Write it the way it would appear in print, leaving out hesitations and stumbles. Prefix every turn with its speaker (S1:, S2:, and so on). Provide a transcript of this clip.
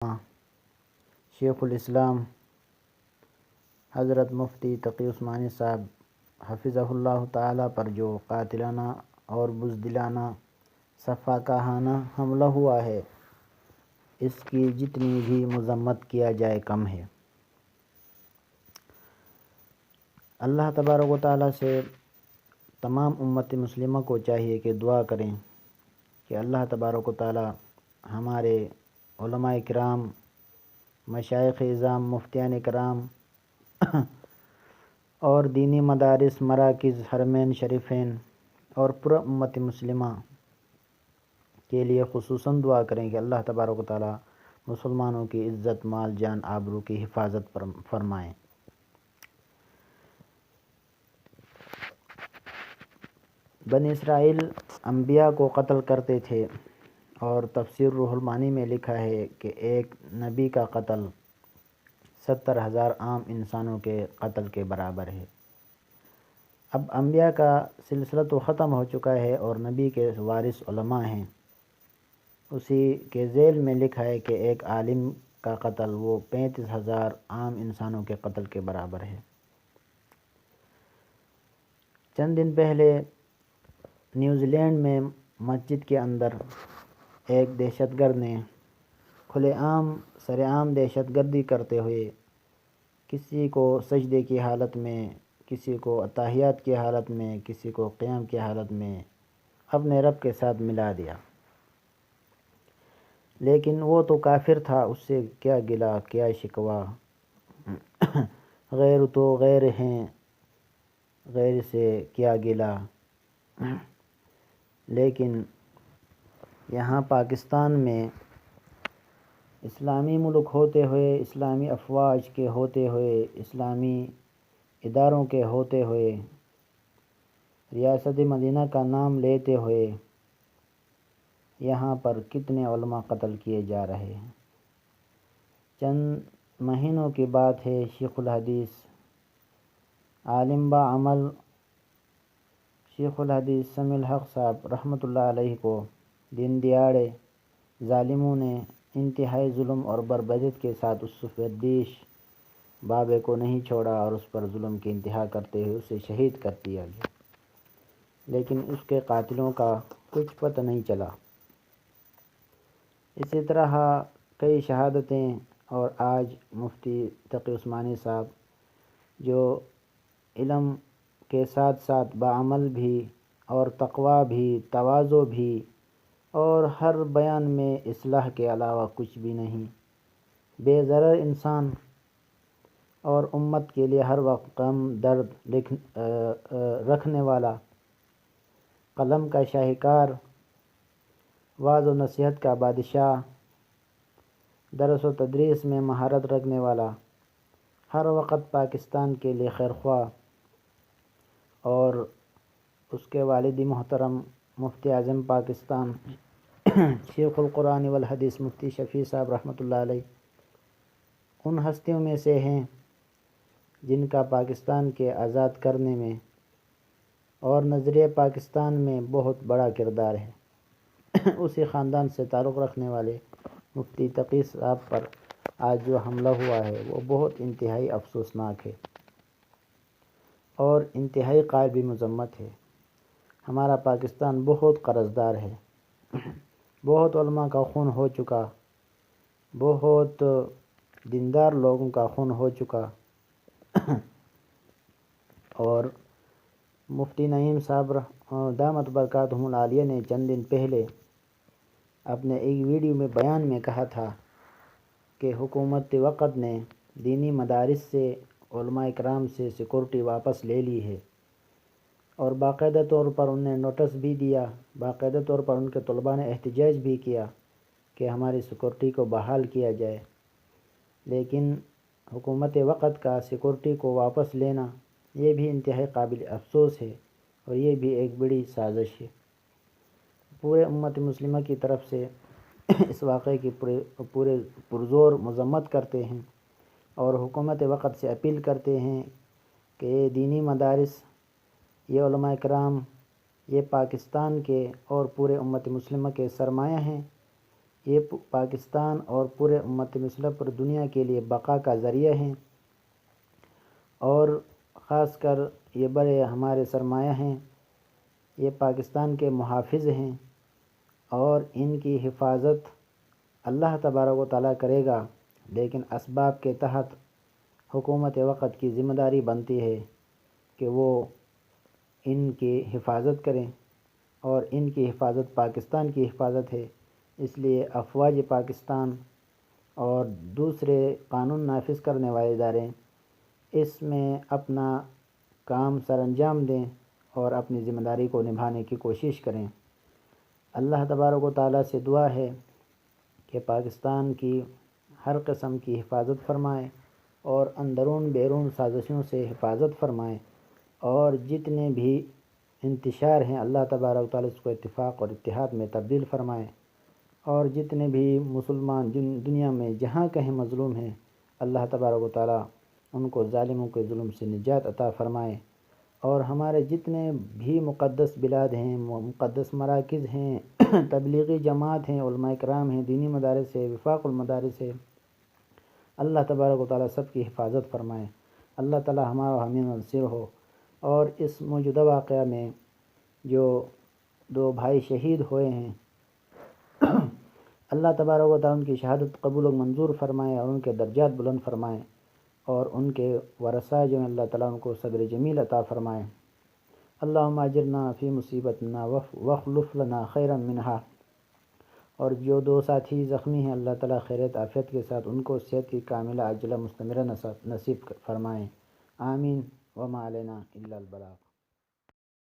S1: شیخ الاسلام حضرت مفتی تقی عثمانی صاحب حفظہ اللہ تعالیٰ پر جو قاتلانہ اور بزدلانہ سفاکانہ حملہ ہوا ہے، اس کی جتنی بھی مذمت کیا جائے کم ہے۔ اللہ تبارک و تعالیٰ سے تمام امت مسلمہ کو چاہیے کہ دعا کریں کہ اللہ تبارک و تعالیٰ ہمارے علماء کرام، مشائخ اعظام، مفتیان کرام اور دینی مدارس، مراکز، حرمین شریفین اور پورا امت مسلمہ کے لیے خصوصاً دعا کریں کہ اللہ تبارک و تعالیٰ مسلمانوں کی عزت، مال، جان، آبرو کی حفاظت فرمائیں۔ بنی اسرائیل انبیاء کو قتل کرتے تھے، اور تفسیر روح المعانی میں لکھا ہے کہ ایک نبی کا قتل 70,000 عام انسانوں کے قتل کے برابر ہے۔ اب انبیاء کا سلسلہ تو ختم ہو چکا ہے اور نبی کے وارث علماء ہیں۔ اسی کے ذیل میں لکھا ہے کہ ایک عالم کا قتل وہ 35,000 عام انسانوں کے قتل کے برابر ہے۔ چند دن پہلے نیوزی لینڈ میں مسجد کے اندر ایک دہشت گرد نے کھلے عام سر عام دہشت گردی کرتے ہوئے کسی کو سجدے کی حالت میں، کسی کو اتحیات کی حالت میں، کسی کو قیام کی حالت میں اپنے رب کے ساتھ ملا دیا۔ لیکن وہ تو کافر تھا، اس سے کیا گلہ، کیا شکوہ، غیر تو غیر ہیں، غیر سے کیا گلہ۔ لیکن یہاں پاکستان میں اسلامی ملک ہوتے ہوئے، اسلامی افواج کے ہوتے ہوئے، اسلامی اداروں کے ہوتے ہوئے، ریاست مدینہ کا نام لیتے ہوئے یہاں پر کتنے علماء قتل کیے جا رہے ہیں۔ چند مہینوں کی بات ہے، شیخ الحدیث عالم با عمل شیخ الحدیث سمیع الحق صاحب رحمۃ اللہ علیہ کو دن دیاڑے ظالموں نے انتہائی ظلم اور بربریت کے ساتھ اس سفیدیش بابے کو نہیں چھوڑا اور اس پر ظلم کی انتہا کرتے ہوئے اسے شہید کر دیا گیا، لیکن اس کے قاتلوں کا کچھ پتہ نہیں چلا۔ اسی طرح کئی شہادتیں، اور آج مفتی تقی عثمانی صاحب جو علم کے ساتھ ساتھ بعمل بھی اور تقویٰ بھی، تواضع بھی، اور ہر بیان میں اصلاح کے علاوہ کچھ بھی نہیں، بے ضرر انسان اور امت کے لیے ہر وقت غم درد رکھنے والا، قلم کا شاہکار، وعظ و نصیحت کا بادشاہ، درس و تدریس میں مہارت رکھنے والا، ہر وقت پاکستان کے لیے خیرخواہ، اور اس کے والد محترم مفتی اعظم پاکستان شیخ القرآن والحدیث مفتی شفیع صاحب رحمۃ اللہ علیہ ان ہستیوں میں سے ہیں جن کا پاکستان کے آزاد کرنے میں اور نظریہ پاکستان میں بہت بڑا کردار ہے۔ اسی خاندان سے تعلق رکھنے والے مفتی تقی صاحب پر آج جو حملہ ہوا ہے وہ بہت انتہائی افسوسناک ہے اور انتہائی قابل مذمت ہے۔ ہمارا پاکستان بہت قرضدار ہے، بہت علماء کا خون ہو چکا، بہت دیندار لوگوں کا خون ہو چکا، اور مفتی نعیم صاحب دامت برکاتہم العالیہ نے چند دن پہلے اپنے ایک ویڈیو میں بیان میں کہا تھا کہ حکومت وقت نے دینی مدارس سے، علماء کرام سے سیکورٹی واپس لے لی ہے، اور باقاعدہ طور پر انہیں نوٹس بھی دیا، باقاعدہ طور پر ان کے طلباء نے احتجاج بھی کیا کہ ہماری سیکورٹی کو بحال کیا جائے، لیکن حکومت وقت کا سیکورٹی کو واپس لینا یہ بھی انتہائی قابل افسوس ہے، اور یہ بھی ایک بڑی سازش ہے۔ پورے امت مسلمہ کی طرف سے اس واقعے کی پورے پرزور مذمت کرتے ہیں، اور حکومت وقت سے اپیل کرتے ہیں کہ یہ دینی مدارس، یہ علماء کرام، یہ پاکستان کے اور پورے امت مسلمہ کے سرمایہ ہیں، یہ پاکستان اور پورے امت مسلمہ پر دنیا کے لیے بقا کا ذریعہ ہیں، اور خاص کر یہ بڑے ہمارے سرمایہ ہیں، یہ پاکستان کے محافظ ہیں، اور ان کی حفاظت اللہ تبارک و تعالیٰ کرے گا، لیکن اسباب کے تحت حکومت وقت کی ذمہ داری بنتی ہے کہ وہ ان کی حفاظت کریں، اور ان کی حفاظت پاکستان کی حفاظت ہے۔ اس لیے افواج پاکستان اور دوسرے قانون نافذ کرنے والے ادارے اس میں اپنا کام سر انجام دیں اور اپنی ذمہ داری کو نبھانے کی کوشش کریں۔ اللہ تبارک و تعالیٰ سے دعا ہے کہ پاکستان کی ہر قسم کی حفاظت فرمائے، اور اندرون بیرون سازشوں سے حفاظت فرمائے، اور جتنے بھی انتشار ہیں اللہ تبارک و تعالیٰ اس کو اتفاق اور اتحاد میں تبدیل فرمائے، اور جتنے بھی مسلمان دنیا میں جہاں کہیں مظلوم ہیں اللہ تبارک و تعالیٰ ان کو ظالموں کے ظلم سے نجات عطا فرمائے، اور ہمارے جتنے بھی مقدس بلاد ہیں، مقدس مراکز ہیں، تبلیغی جماعت ہیں، علماء کرام ہیں، دینی مدارس ہے، وفاق المدارس ہے، اللہ تبارک و تعالیٰ سب کی حفاظت فرمائے۔ اللہ تعالیٰ ہمارا حامی ناصر ہو۔ اور اس موجودہ واقعہ میں جو 2 بھائی شہید ہوئے ہیں، اللہ تبارک و تعالیٰ ان کی شہادت قبول و منظور فرمائے، اور ان کے درجات بلند فرمائے، اور ان کے ورثاء جو ہیں اللہ تعالیٰ ان کو صبر جمیل عطا فرمائے۔ اللہم اجرنا فی مصیبتنا واخلف لنا خیرا منہا۔ اور جو 2 ساتھی زخمی ہیں اللہ تعالیٰ خیریت عافیت کے ساتھ ان کو صحت کی کاملہ عاجلہ مستمرہ نصیب فرمائیں۔ آمین۔ وما علینا الا البلاغ۔